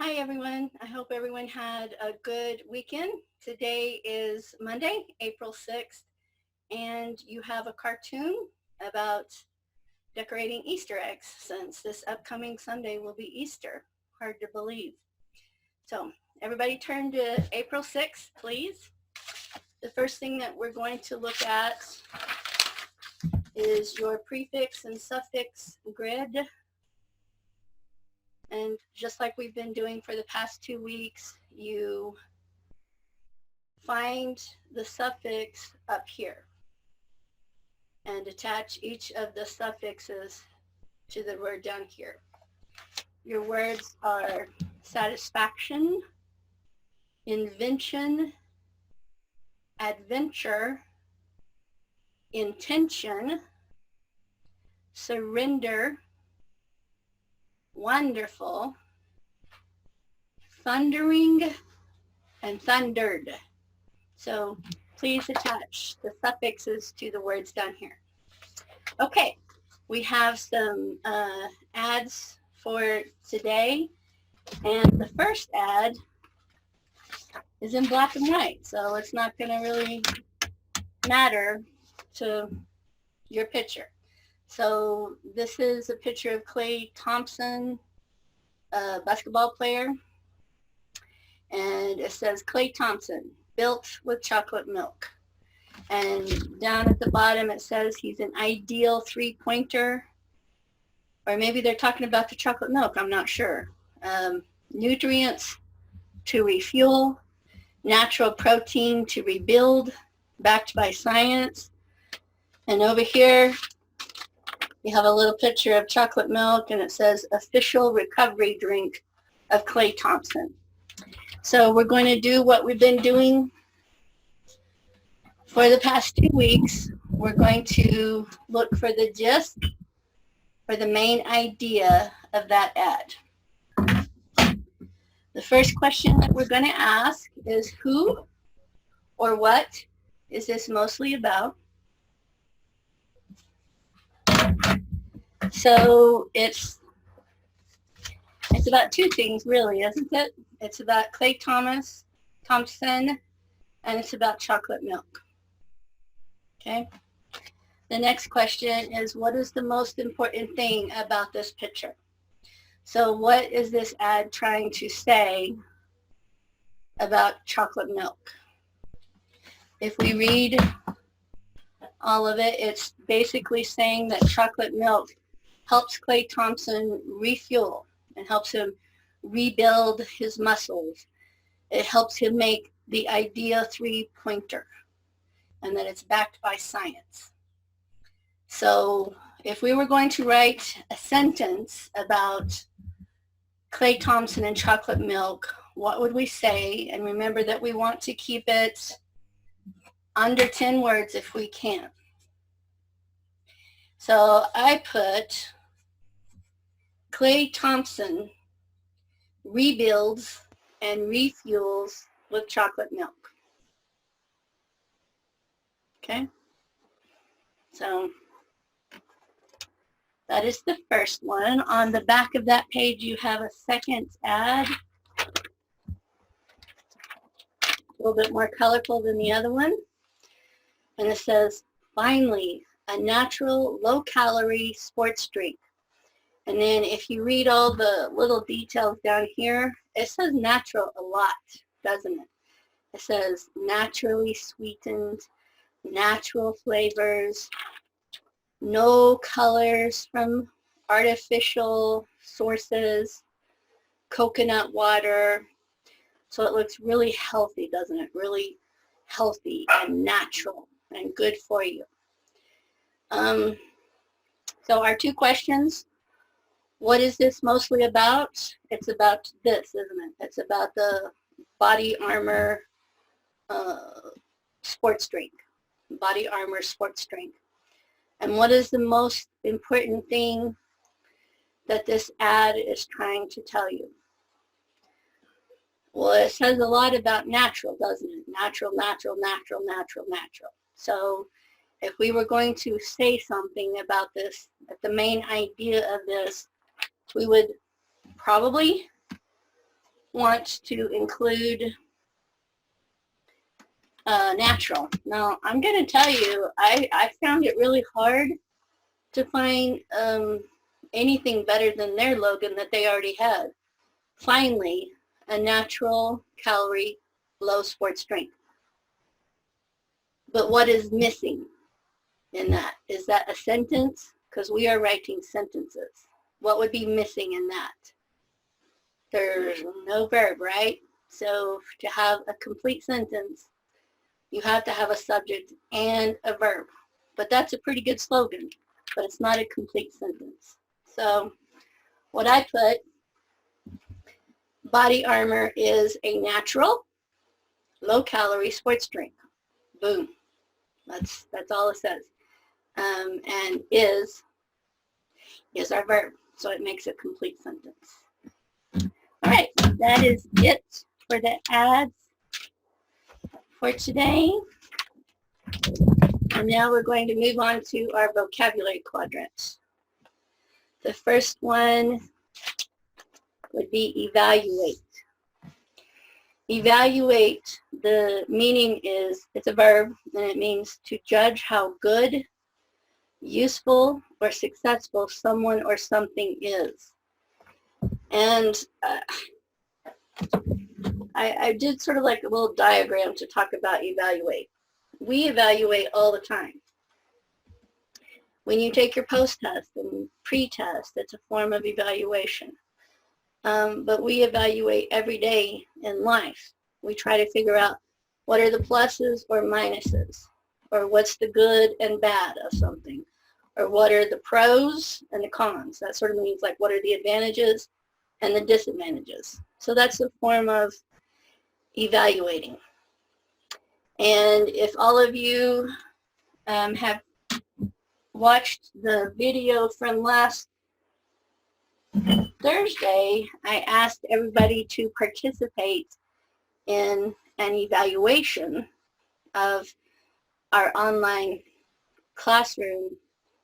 Hi everyone. I hope everyone had a good weekend. Today is Monday, April 6th, and you have a cartoon about decorating Easter eggs since this upcoming Sunday will be Easter. Hard to believe. So everybody turn to April 6th, please. The first thing that we're going to look at is your prefix and suffix grid. And just like we've been doing for the past 2 weeks, you find the suffix up here and attach each of the suffixes to the word down here. Your words are satisfaction, invention, adventure, intention, surrender, wonderful, thundering, and thundered. So please attach the suffixes to the words down here. Okay, we have some ads for today, and the first ad is in black and white, so it's not going to really matter to your picture. So this is a picture of Klay Thompson, a basketball player, and it says Klay Thompson, built with chocolate milk. And down at the bottom it says he's an ideal three-pointer, or maybe they're talking about the chocolate milk, I'm not sure. Nutrients to refuel, natural protein to rebuild, backed by science. And over here you have a little picture of chocolate milk, and it says official recovery drink of Klay Thompson. So we're going to do what we've been doing for the past 2 weeks. We're going to look for the gist, for the main idea of that ad. The first question that we're going to ask is who or what is this mostly about? So it's about two things really, isn't it? It's about Klay Thompson, and it's about chocolate milk. Okay. The next question is, what is the most important thing about this picture? So what is this ad trying to say about chocolate milk? If we read all of it, it's basically saying that chocolate milk helps Klay Thompson refuel and helps him rebuild his muscles. It helps him make the ideal three-pointer, and that it's backed by science. So if we were going to write a sentence about Klay Thompson and chocolate milk, what would we say? And remember that we want to keep it under 10 words if we can. So I put Klay Thompson rebuilds and refuels with chocolate milk. Okay, so that is the first one. On the back of that page, you have a second ad, a little bit more colorful than the other one. And it says, finally, a natural, low-calorie sports drink. And then if you read all the little details down here, it says natural a lot, doesn't it? It says naturally sweetened, natural flavors, no colors from artificial sources, coconut water. So it looks really healthy, doesn't it? Really healthy and natural and good for you. So our two questions, what is this mostly about? It's about this, isn't it? It's about the Body Armor sports drink. Body Armor sports drink. And what is the most important thing that this ad is trying to tell you? Well, it says a lot about natural, doesn't it? Natural, natural, natural, natural, natural. So if we were going to say something about this, the main idea of this, we would probably wants to include natural. Now, I'm going to tell you, I found it really hard to find anything better than their logo that they already had. Finally, a natural calorie, low sports drink. But what is missing in that? Is that a sentence? Because we are writing sentences. What would be missing in that? There's no verb, right? So to have a complete sentence, you have to have a subject and a verb. But that's a pretty good slogan, but it's not a complete sentence. So what I put, Body Armor is a natural, low-calorie sports drink. Boom. That's all it says. And is our verb, so it makes a complete sentence. All right, that is it for the ads for today. And now we're going to move on to our vocabulary quadrants. The first one would be evaluate. Evaluate, the meaning is, it's a verb, and it means to judge how good, useful, or successful someone or something is. And I did sort of like a little diagram to talk about evaluate. We evaluate all the time. When you take your post-test and pre-test, it's a form of evaluation. But we evaluate every day in life. We try to figure out what are the pluses or minuses, or what's the good and bad of something, or what are the pros and the cons. That sort of means like what are the advantages and the disadvantages. So that's a form of evaluating. And if all of you have watched the video from last Thursday, I asked everybody to participate in an evaluation of our online classroom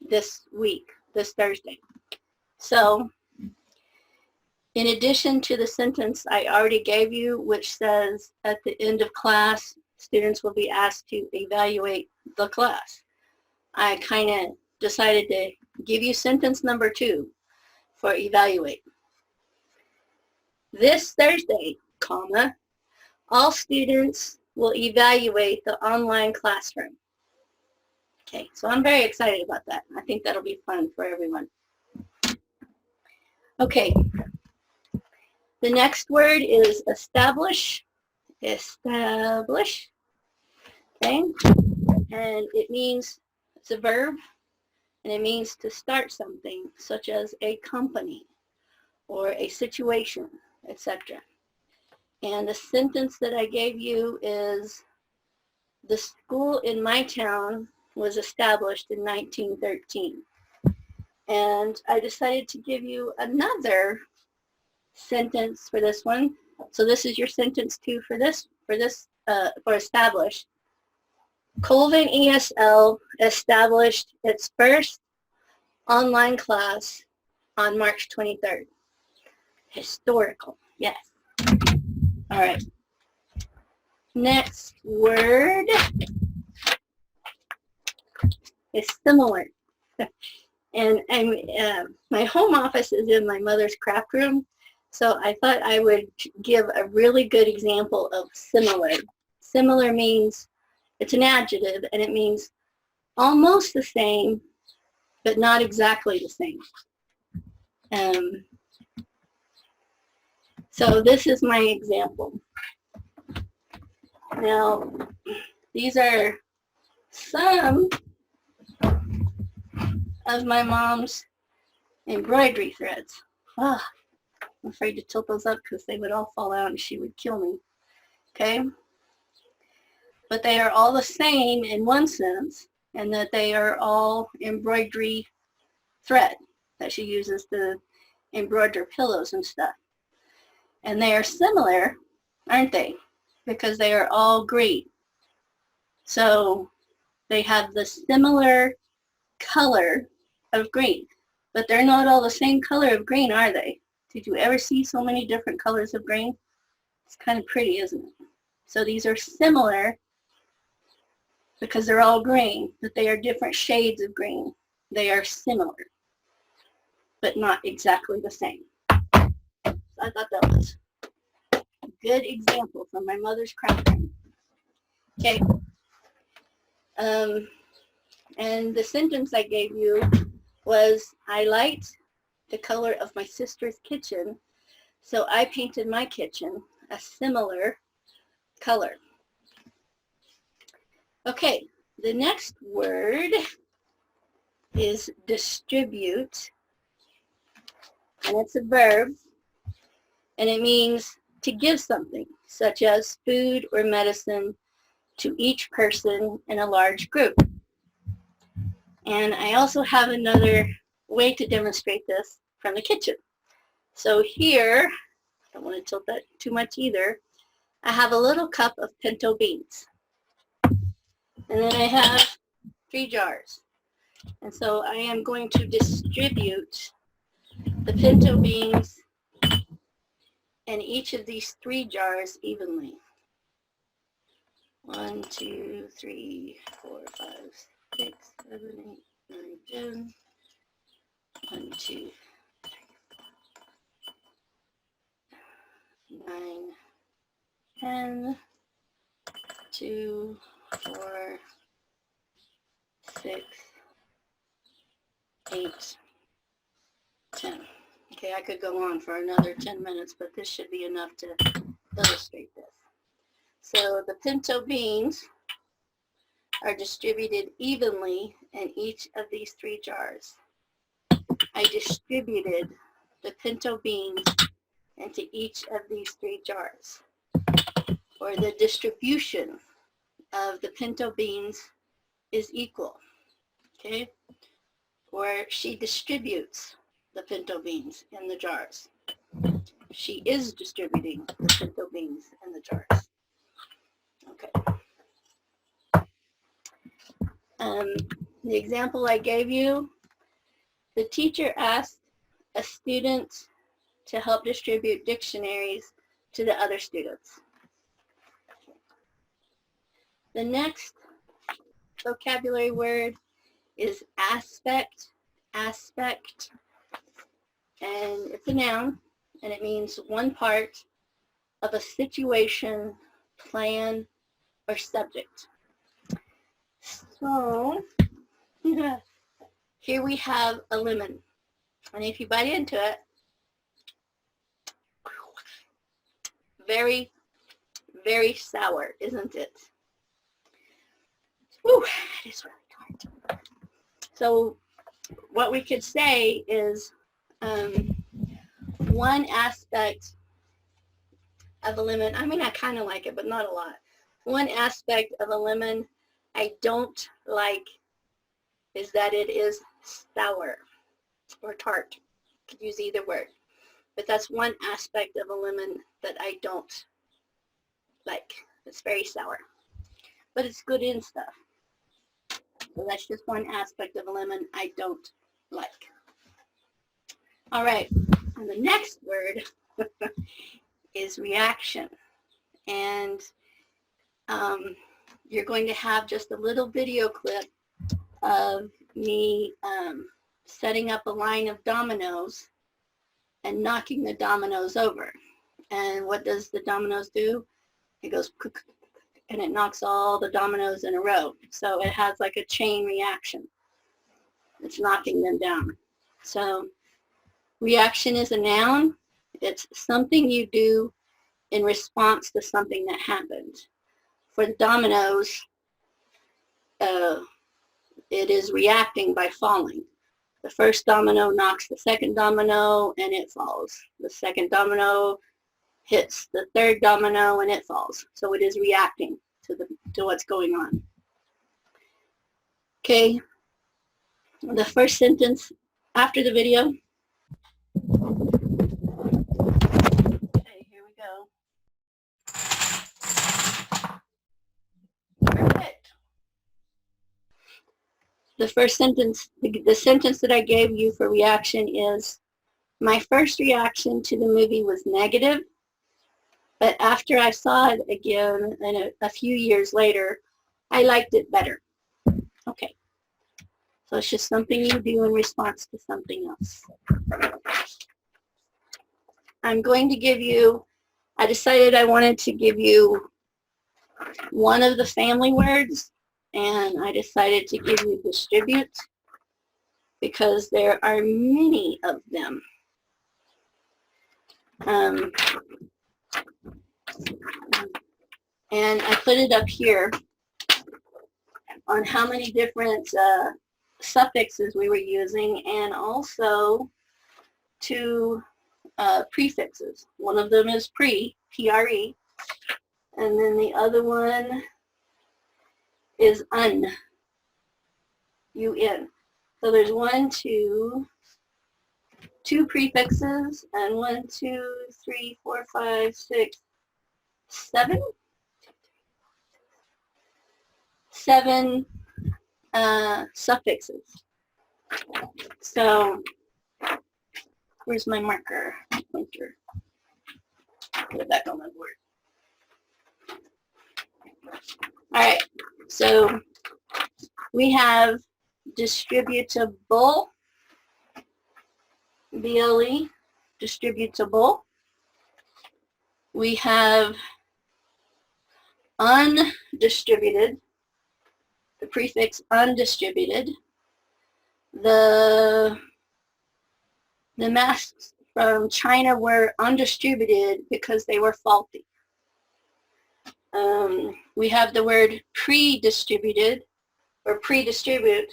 this week, this Thursday. So, in addition to the sentence I already gave you, which says at the end of class, students will be asked to evaluate the class, I kind of decided to give you sentence number 2 for evaluate. This Thursday, comma, all students will evaluate the online classroom. Okay, so I'm very excited about that. I think that'll be fun for everyone. Okay, the next word is establish. Establish. Okay, and it means, it's a verb, and it means to start something, such as a company or a situation, etc. And the sentence that I gave you is, the school in my town was established in 1913. And I decided to give you another sentence for this one. So this is your sentence 2 for establish. Colvin ESL established its first online class on March 23rd. Historical, yes. All right. Next word is similar. And my home office is in my mother's craft room, so I thought I would give a really good example of similar. Similar means, it's an adjective, and it means almost the same, but not exactly the same. So this is my example. Now, these are some of my mom's embroidery threads. Oh, I'm afraid to tilt those up because they would all fall out and she would kill me. Okay? But they are all the same in one sense, and that they are all embroidery thread that she uses to embroider pillows and stuff. And they are similar, aren't they? Because they are all green. So they have the similar color of green, but they're not all the same color of green, are they? Did you ever see so many different colors of green? It's kind of pretty, isn't it? So these are similar because they're all green, but they are different shades of green. They are similar, but not exactly the same. So I thought that was a good example from my mother's craft room. Okay. And the sentence I gave you was, I liked the color of my sister's kitchen, so I painted my kitchen a similar color. Okay, the next word is distribute, and it's a verb, and it means to give something, such as food or medicine, to each person in a large group. And I also have another way to demonstrate this from the kitchen. So here, I don't want to tilt that too much either, I have a little cup of pinto beans. And then I have 3 jars. And so I am going to distribute the pinto beans in each of these 3 jars evenly. 1, 2, 3, 4, 5, 6, 7, 8, 9, 10. 1, 2, 9, 10, 2, 4, 6, 8, 10. Okay, I could go on for another 10 minutes, but this should be enough to illustrate this. So the pinto beans are distributed evenly in each of these 3 jars. I distributed the pinto beans into each of these 3 jars. Or the distribution of the pinto beans is equal. Okay? Or she distributes the pinto beans in the jars. She is distributing the pinto beans in the jars. Okay. The example I gave you, the teacher asked a student to help distribute dictionaries to the other students. The next vocabulary word is aspect. Aspect. And it's a noun, and it means one part of a situation, plan, or subject. So here we have a lemon. And if you bite into it, very, very sour, isn't it? Whew, it is really hard. So what we could say is one aspect of a lemon, I mean, I kind of like it, but not a lot. One aspect of a lemon I don't like is that it is sour or tart. Could use either word. But that's one aspect of a lemon that I don't like. It's very sour. But it's good in stuff. So that's just one aspect of a lemon I don't like. All right. And the next word is reaction. And you're going to have just a little video clip of me setting up a line of dominoes and knocking the dominoes over. And what does the dominoes do? It goes and it knocks all the dominoes in a row. So it has like a chain reaction. It's knocking them down. So reaction is a noun. It's something you do in response to something that happened. For the dominoes, it is reacting by falling. The first domino knocks the second domino and it falls. The second domino hits the third domino and it falls. So it is reacting to what's going on. Okay, the first sentence after the video. Okay, here we go. Perfect. The first sentence, the sentence that I gave you for reaction is, my first reaction to the movie was negative, But after I saw it again and a few years later, I liked it better. Okay. So it's just something you do in response to something else. I'm going to give you, I decided I wanted to give you one of the family words, and I decided to give you distribute because there are many of them. And I put it up here on how many different suffixes we were using, and also two prefixes. One of them is pre, P-R-E, and then the other one is un, U-N. So there's two prefixes, and 1, 2, 3, 4, 5, 6, 7 suffixes. So where's my marker? Pointer. Put it back on my board. All right, so we have distributable, BLE, distributable. We have undistributed, the prefix undistributed. The masks from China were undistributed because they were faulty. We have the word pre-distributed or pre-distribute.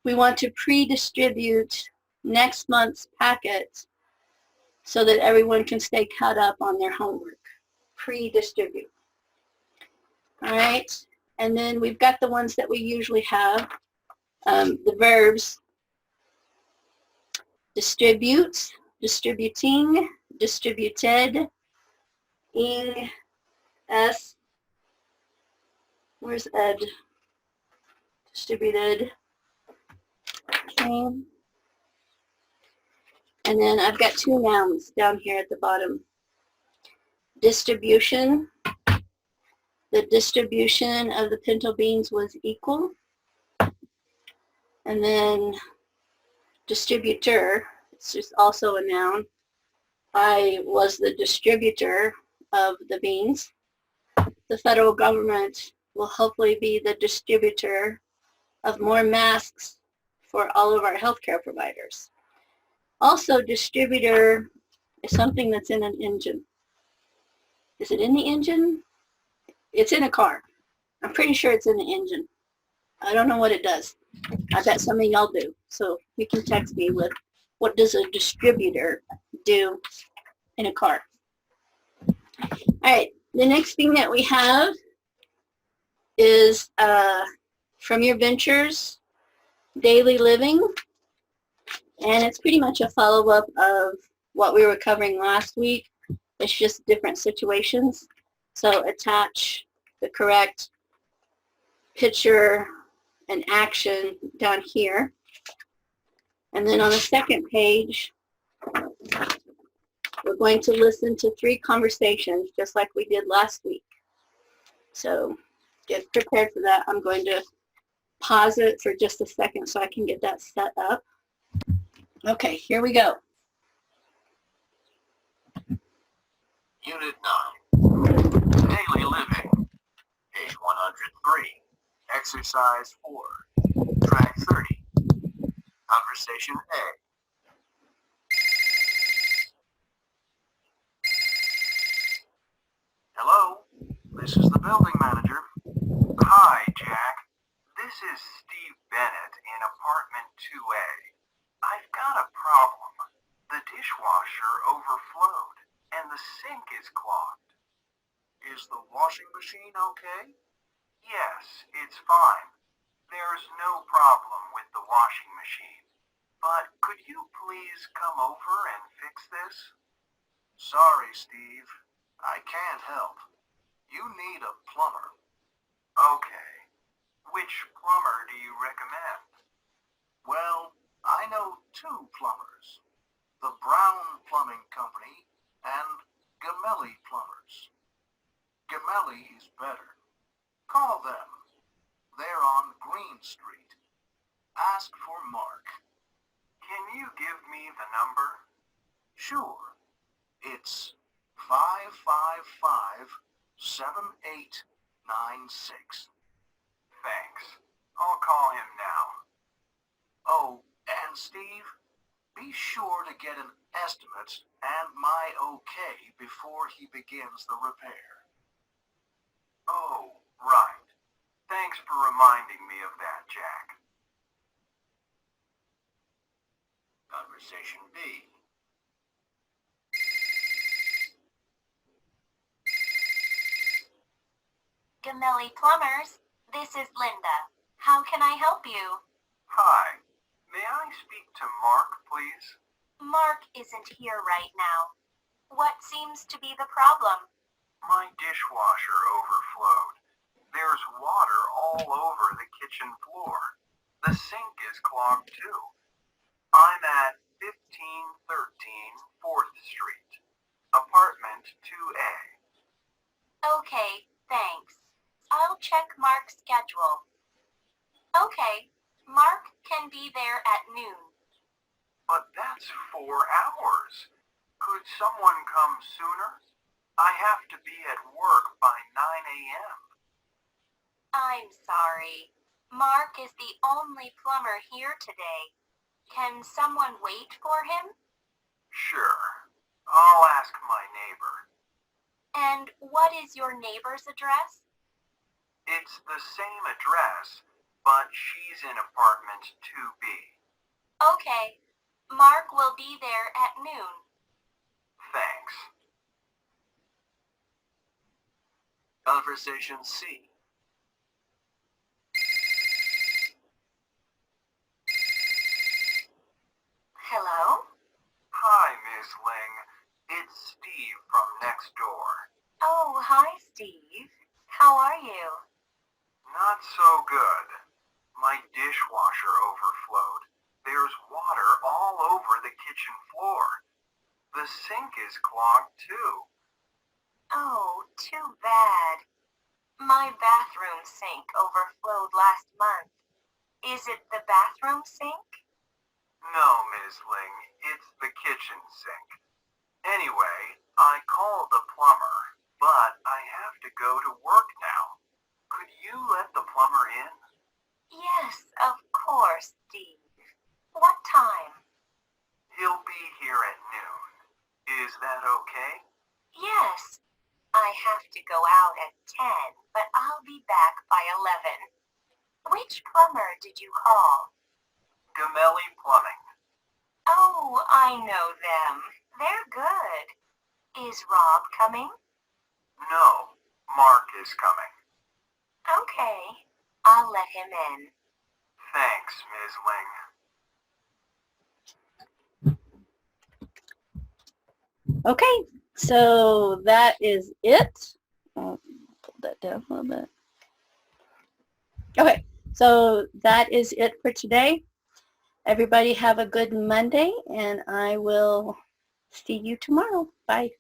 We want to pre-distribute next month's packet so that everyone can stay caught up on their homework. Pre-distribute. All right, and then we've got the ones that we usually have, the verbs: distribute, distributing, distributed, ing, s, where's ed, distributed, okay. And then I've got two nouns down here at the bottom. Distribution, the distribution of the pinto beans was equal. And then distributor, it's just also a noun. I was the distributor of the beans. The federal government will hopefully be the distributor of more masks for all of our healthcare providers. Also, distributor is something that's in an engine. Is it in the engine? It's in a car. I'm pretty sure it's in the engine. I don't know what it does. I bet some of y'all do. So you can text me with what does a distributor do in a car. All right, the next thing that we have is from your ventures, daily living. And it's pretty much a follow-up of what we were covering last week. It's just different situations. So attach the correct picture and action down here. And then on the second page, we're going to listen to 3 conversations, just like we did last week. So get prepared for that. I'm going to pause it for just a second so I can get that set up. Okay, here we go. Unit 9, Daily Living, page 103, Exercise 4, Track 30, Conversation A. Hello, this is the building manager. Hi, Jack. This is Steve Bennett in apartment 2A. I've got a problem. The dishwasher overflowed and the sink is clogged. Is the washing machine okay? Yes, it's fine. There's no problem with the washing machine. But could you please come over and fix this? Sorry, Steve. I can't help. You need a plumber. Okay. Which plumber do you recommend? Well, I know 2 plumbers. The Brown Plumbing Company and Gemelli Plumbers. Gemelli is better. Call them. They're on Green Street. Ask for Mark. Can you give me the number? Sure. It's 555-7896. Thanks. I'll call him now. Oh, and Steve, be sure to get an estimate and my okay before he begins the repair. Oh, right. Thanks for reminding me of that, Jack. Conversation B. Gemelli Plumbers, this is Linda. How can I help you? Hi. May I speak to Mark, please? Mark isn't here right now. What seems to be the problem? My dishwasher overflowed. There's water all over the kitchen floor. The sink is clogged too. I'm at 1513 4th Street, apartment 2A. Okay, thanks. I'll check Mark's schedule. Okay, Mark can be there at noon. But that's 4 hours. Could someone come sooner? I have to be at work by 9 a.m. I'm sorry. Mark is the only plumber here today. Can someone wait for him? Sure. I'll ask my neighbor. And what is your neighbor's address? It's the same address, but she's in apartment 2B. Okay, Mark will be there at noon. Thanks. Conversation C. Hello? Hi, Ms. Ling. It's Steve from next door. Oh, hi, Steve. How are you? Not so good. My dishwasher overflowed. There's water all over the kitchen floor. The sink is clogged too. Oh, too bad. My bathroom sink overflowed last month. Is it the bathroom sink? No, Ms. Ling, it's the kitchen sink. Anyway, I called the plumber, but I have to go to work now. Could you let the plumber in? Yes, of course, Steve. What time? He'll be here at noon. Is that okay? Yes. I have to go out at 10, but I'll be back by 11. Which plumber did you call? Gemelli Plumbing. Oh, I know them. They're good. Is Rob coming? No, Mark is coming. Okay. I'll let him in. Thanks, Ms. Ling. Okay, so that is it. I'll pull that down a little bit. Okay, so that is it for today. Everybody have a good Monday, and I will see you tomorrow. Bye.